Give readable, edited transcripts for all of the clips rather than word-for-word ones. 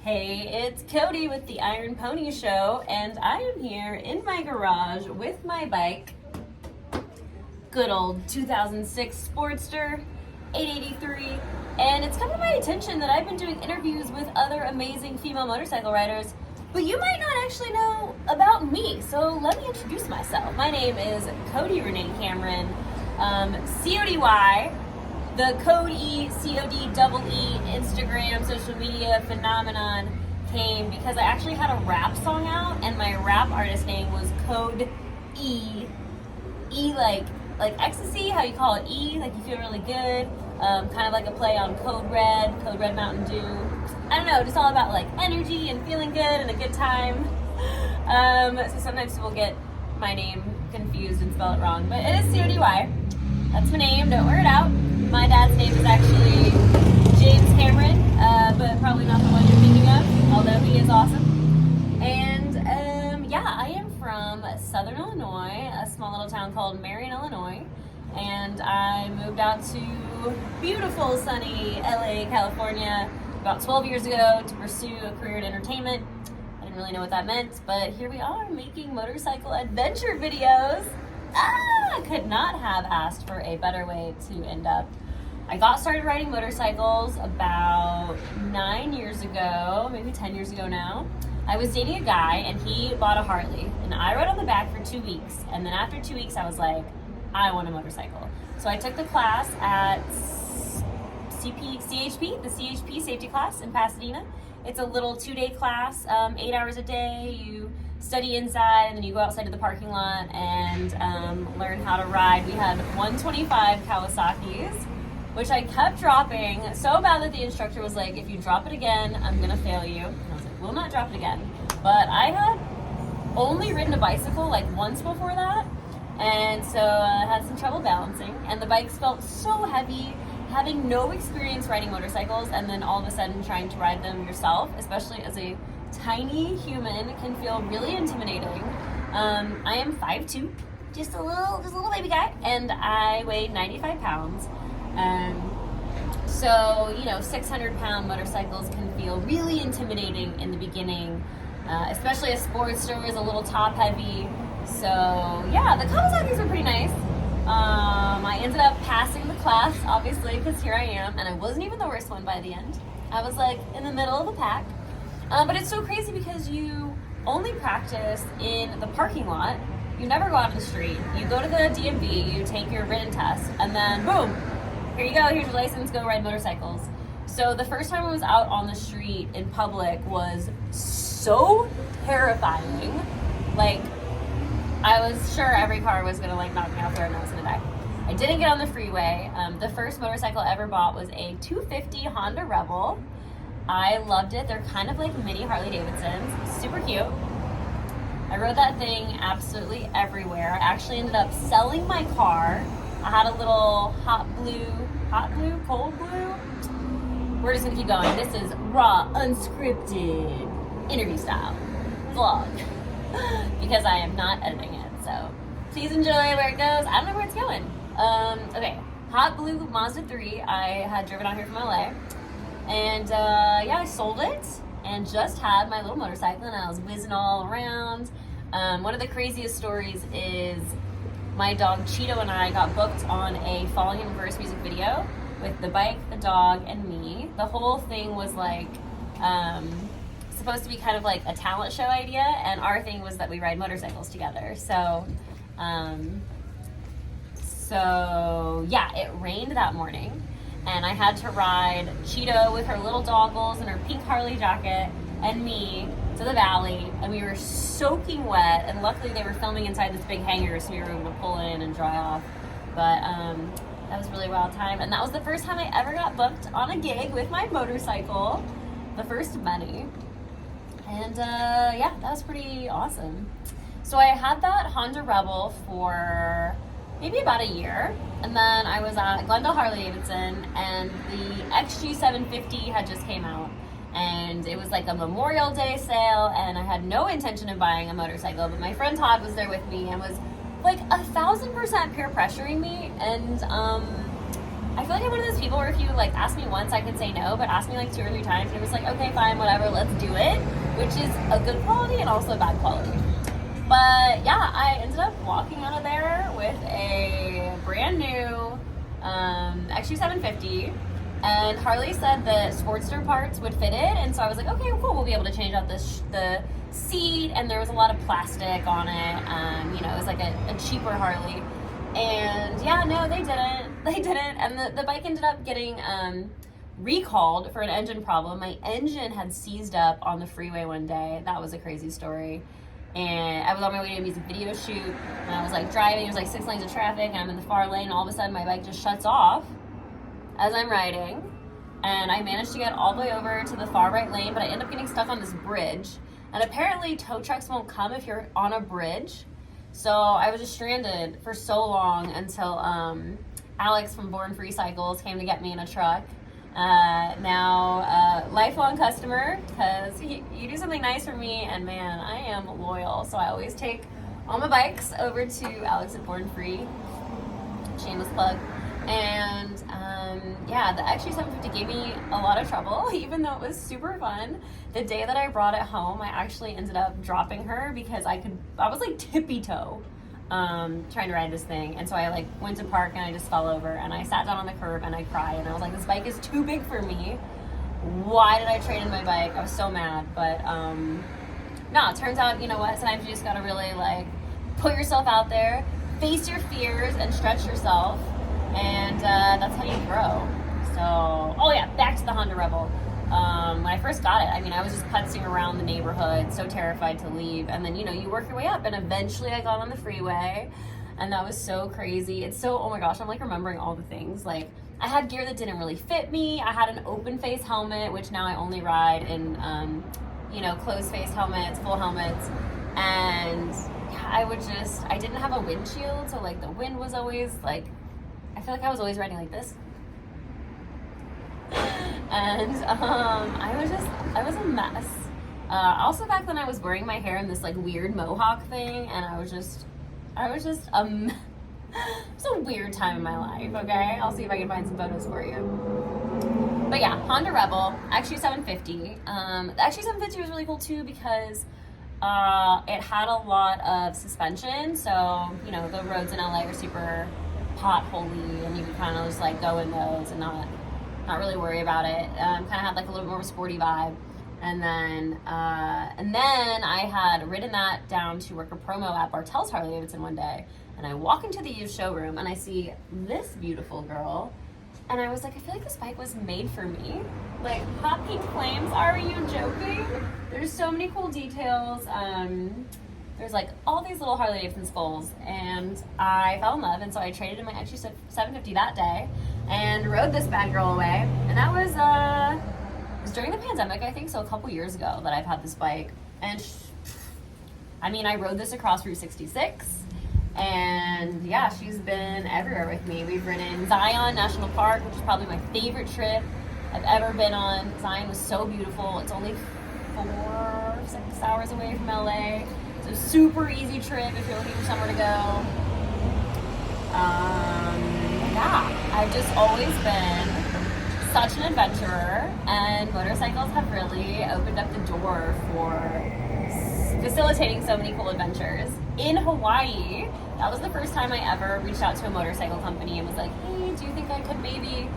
Hey, it's Cody with the Iron Pony Show, and I am here in my garage with my bike. Good old 2006 Sportster 883, and it's come to my attention that I've been doing interviews with other amazing female motorcycle riders, but you might not actually know about me, so let me introduce myself. My name is Cody Renee Cameron, CODY. The Cody, CODEE Instagram social media phenomenon came because I actually had a rap song out, and my rap artist name was Code E. E like ecstasy, how you call it E, like you feel really good. Kind of like a play on Code Red Mountain Dew. I don't know, just all about like energy and feeling good and a good time. So sometimes people get my name confused and spell it wrong, but it is CODY. That's my name, don't wear it out. My dad's name is actually James Cameron, but probably not the one you're thinking of, although he is awesome. And I am from Southern Illinois, a small little town called Marion, Illinois. And I moved out to beautiful, sunny LA, California about 12 years ago to pursue a career in entertainment. I didn't really know what that meant, but here we are making motorcycle adventure videos. I could not have asked for a better way to end up. I got started riding motorcycles about 9 years ago, maybe 10 years ago now. I was dating a guy and he bought a Harley, and I rode on the back for 2 weeks, and then after 2 weeks I was like, I want a motorcycle. So I took the class at CHP, the CHP safety class in Pasadena. It's a little 2-day class, 8 hours a day. You study inside and then you go outside to the parking lot and learn how to ride. We had 125 Kawasaki's, which I kept dropping so bad that the instructor was like, if you drop it again, I'm gonna fail you. And I was like, we'll not drop it again. But I had only ridden a bicycle like once before that, and so I had some trouble balancing, and the bikes felt so heavy. Having no experience riding motorcycles and then all of a sudden trying to ride them yourself, especially as a tiny human, can feel really intimidating. I am 5'2", just a little baby guy, and I weigh 95 pounds. So 600-pound motorcycles can feel really intimidating in the beginning, especially a Sportster is a little top heavy. So yeah, the Kawasaki's were pretty nice. I ended up passing the class, obviously, because here I am, and I wasn't even the worst one by the end. I was like in the middle of the pack. But it's so crazy because you only practice in the parking lot. You never go out on the street. You go to the DMV, you take your written test, and then boom, here you go, here's your license, go ride motorcycles. So the first time I was out on the street in public was so terrifying. Like, I was sure every car was gonna like knock me off there and I was gonna die. I didn't get on the freeway. The first motorcycle I ever bought was a 250 Honda Rebel. I loved it. They're kind of like mini Harley Davidsons, super cute. I rode that thing absolutely everywhere. I actually ended up selling my car. I had a little cold blue. We're just gonna keep going. This is raw, unscripted, interview style vlog. Because I am not editing it, so please enjoy where it goes. I don't know where it's going. Okay, hot blue Mazda 3. I had driven out here from LA, and I sold it and just had my little motorcycle, and I was whizzing all around. One of the craziest stories is my dog Cheeto and I got booked on a Falling in Reverse music video with the bike, the dog, and me. The whole thing was like supposed to be kind of like a talent show idea, and our thing was that we ride motorcycles together. So it rained that morning, and I had to ride Cheeto with her little doggles and her pink Harley jacket and me to the valley, and we were soaking wet, and luckily they were filming inside this big hangar, so we were able to pull in and dry off. But that was a really wild time, and that was the first time I ever got booked on a gig with my motorcycle, the first of many. And that was pretty awesome. So I had that Honda Rebel for maybe about a year, and then I was at Glendale Harley Davidson, and the XG750 had just came out, and it was like a Memorial Day sale, and I had no intention of buying a motorcycle, but my friend Todd was there with me and was like 1,000% peer pressuring me, and I feel like I'm one of those people where if you like ask me once, I can say no, but ask me like 2 or 3 times, and I'm just like, okay, fine, whatever, let's do it, which is a good quality and also a bad quality. But yeah, I ended up walking out of there with a brand new XU750, and Harley said the Sportster parts would fit it, and so I was like, okay, cool, we'll be able to change out the seat, and there was a lot of plastic on it. You know, it was like a cheaper Harley. And yeah, no, they didn't. And the bike ended up getting recalled for an engine problem. My engine had seized up on the freeway one day. That was a crazy story. And I was on my way to a music video shoot, and I was like driving, there's like 6 lanes of traffic, and I'm in the far lane, and all of a sudden my bike just shuts off as I'm riding. And I managed to get all the way over to the far right lane, but I end up getting stuck on this bridge. And apparently tow trucks won't come if you're on a bridge. So I was just stranded for so long until Alex from Born Free Cycles came to get me in a truck. Now, lifelong customer, because you do something nice for me, and man, I am loyal. So I always take all my bikes over to Alex at Born Free. Shameless plug. And yeah, the XU750 gave me a lot of trouble, even though it was super fun. The day that I brought it home, I actually ended up dropping her because I was like tippy-toe trying to ride this thing. And so I like went to park and I just fell over, and I sat down on the curb and I cried, and I was like, this bike is too big for me. Why did I trade in my bike? I was so mad. But no, it turns out, you know what, sometimes you just gotta really like put yourself out there, face your fears, and stretch yourself. And that's how you grow. So, oh yeah, back to the Honda Rebel. When I first got it, I mean, I was just putzing around the neighborhood, so terrified to leave. And then, you know, you work your way up, and eventually I got on the freeway, and that was so crazy. It's so, oh my gosh, I'm like remembering all the things. Like, I had gear that didn't really fit me. I had an open face helmet, which now I only ride in, you know, closed face helmets, full helmets. And I didn't have a windshield, so like the wind was always like, I feel like I was always riding like this. And I was a mess. Also back then I was wearing my hair in this like weird mohawk thing, and it was a weird time in my life, okay? I'll see if I can find some photos for you. But yeah, Honda Rebel, XU750. The XU750 was really cool too because it had a lot of suspension, so, you know, the roads in LA are super potholy, and you can kind of just like go in those and not really worry about it. Kind of had like a little more of a sporty vibe. And then I had ridden that down to work a promo at Bartell's Harley Davidson one day, and I walk into the used showroom and I see this beautiful girl, and I was like, I feel like this bike was made for me. Like, hot pink flames, are you joking? There's so many cool details. There's like all these little Harley Davidson skulls, and I fell in love, and so I traded in my XU750 that day and rode this bad girl away. And that was it was during the pandemic, I think, so a couple years ago that I've had this bike. And I mean, I rode this across Route 66, and yeah, she's been everywhere with me. We've ridden Zion National Park, which is probably my favorite trip I've ever been on. Zion was so beautiful. It's only 4-6 hours away from LA. So super easy trip if you're looking for somewhere to go. Yeah, I've just always been such an adventurer, and motorcycles have really opened up the door for facilitating so many cool adventures. In Hawaii, that was the first time I ever reached out to a motorcycle company and was like, hey, do you think I could maybe,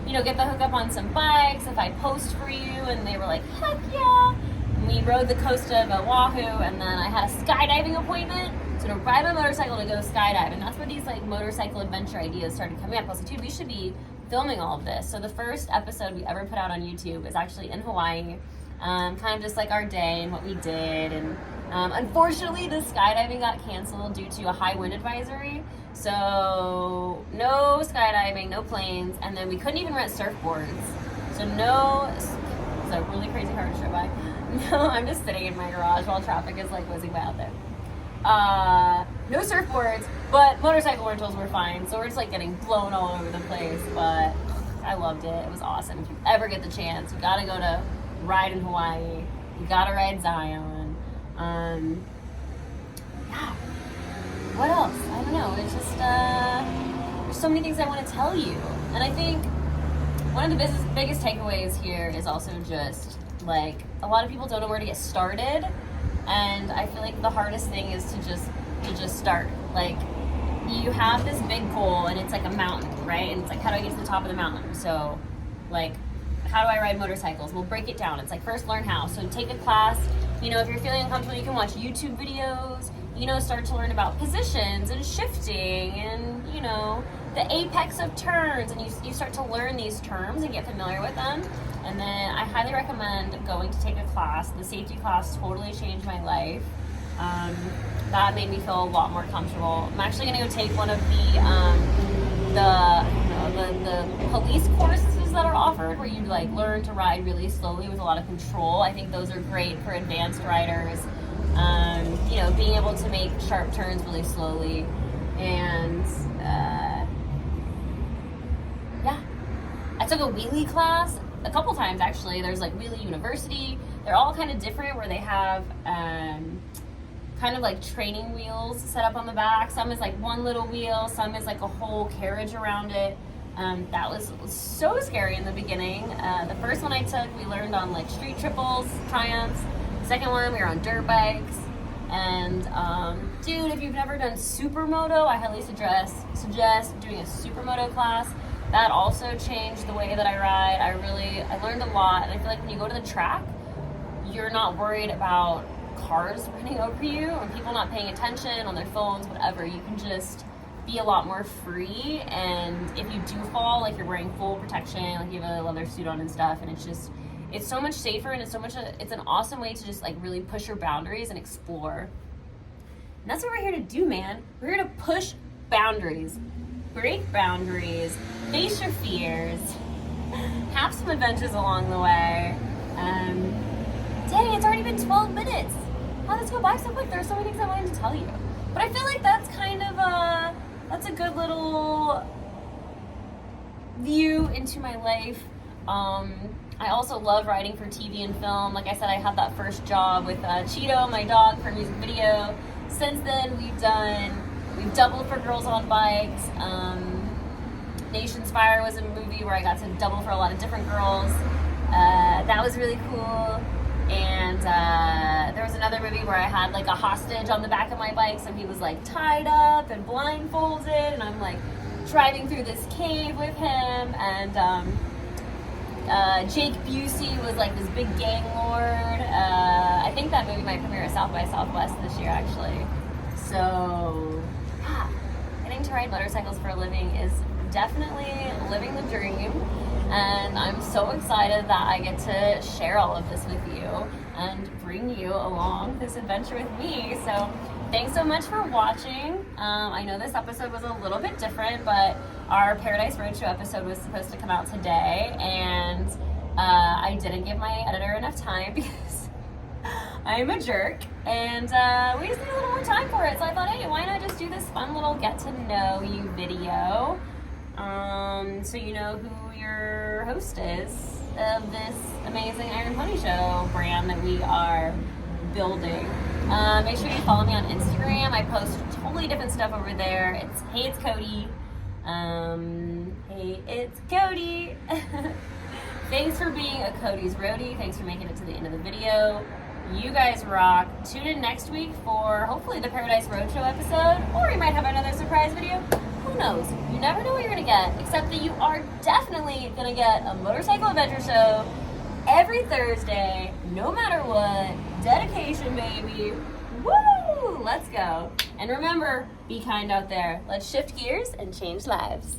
you know, get the hookup on some bikes if I post for you? And they were like, heck yeah. We rode the coast of Oahu, and then I had a skydiving appointment, so to ride my motorcycle to go skydive. And that's where these like motorcycle adventure ideas started coming up. I was like, dude, we should be filming all of this. So the first episode we ever put out on YouTube is actually in Hawaii, kind of just like our day and what we did. And unfortunately, the skydiving got canceled due to a high wind advisory. So no skydiving, no planes, and then we couldn't even rent surfboards. So it's a really crazy car to trip by. No, I'm just sitting in my garage while traffic is like whizzing by out there. No surfboards, but motorcycle rentals were fine. So we're just like getting blown all over the place. But I loved it. It was awesome. If you ever get the chance, you gotta go to ride in Hawaii. You gotta ride Zion. Yeah. What else? I don't know. It's just there's so many things I want to tell you, And I think one of the biggest takeaways here is also just like a lot of people don't know where to get started, and I feel like the hardest thing is to just start. Like, you have this big goal and it's like a mountain, right? And it's like, how do I get to the top of the mountain? So like, how do I ride motorcycles? We'll break it down. It's like, first learn how. So take a class. You know, if you're feeling uncomfortable, you can watch YouTube videos, you know, start to learn about positions and shifting and, you know, the apex of turns, and you start to learn these terms and get familiar with them. And then I highly recommend going to take a class. The safety class totally changed my life. That made me feel a lot more comfortable. I'm actually going to go take one of the police courses that are offered, where you like learn to ride really slowly with a lot of control. I think those are great for advanced riders. You know, being able to make sharp turns really slowly, and yeah. I took a wheelie class a couple times actually. There's like Wheelie University. They're all kind of different, where they have kind of like training wheels set up on the back. Some is like one little wheel, some is like a whole carriage around it. That was so scary in the beginning. The first one I took, we learned on like street triples, triumphs. The second one, we were on dirt bikes. And dude, if you've never done supermoto, I highly suggest doing a supermoto class. That also changed the way that I ride. I learned a lot, and I feel like when you go to the track, you're not worried about cars running over you or people not paying attention on their phones, whatever. You can just be a lot more free, and if you do fall, like, you're wearing full protection, like you have a leather suit on and stuff, and it's so much safer, and it's an awesome way to just like really push your boundaries and explore. And that's what we're here to do, man. We're here to push boundaries, break boundaries, face your fears, have some adventures along the way. Dang, it's already been 12 minutes. How did this go by so quick? There are so many things I wanted to tell you. But I feel like that's kind of that's a good little view into my life. I also love writing for TV and film. Like I said, I had that first job with Cheeto, my dog, for music video. Since then, we've doubled for Girls on Bikes. Nation's Fire was a movie where I got to double for a lot of different girls. That was really cool. And there was another movie where I had like a hostage on the back of my bike, so he was like tied up and blindfolded, and I'm like driving through this cave with him. And Jake Busey was like this big gang lord. I think that movie might premiere at South by Southwest this year, actually. So yeah, getting to ride motorcycles for a living is definitely living the dream, and I'm so excited that I get to share all of this with you and bring you along this adventure with me. So thanks so much for watching. I know this episode was a little bit different, but our Paradise Roadshow episode was supposed to come out today, and I didn't give my editor enough time because I'm a jerk, and we just need a little more time for it. So I thought, hey, why not just do this fun little get to know you video, so you know who your host is of this amazing Iron Pony Show brand that we are building. Make sure you follow me on Instagram. I post totally different stuff over there. It's Hey It's Cody. Hey It's Cody. Thanks for being a Cody's roadie. Thanks for making it to the end of the video. You guys rock. Tune in next week for hopefully the Paradise Roadshow episode, or we might have another surprise video. Who knows? You never know what you're gonna get, except that you are definitely gonna get a motorcycle adventure show every Thursday, no matter what. Dedication, baby. Woo! Let's go. And remember, be kind out there. Let's shift gears and change lives.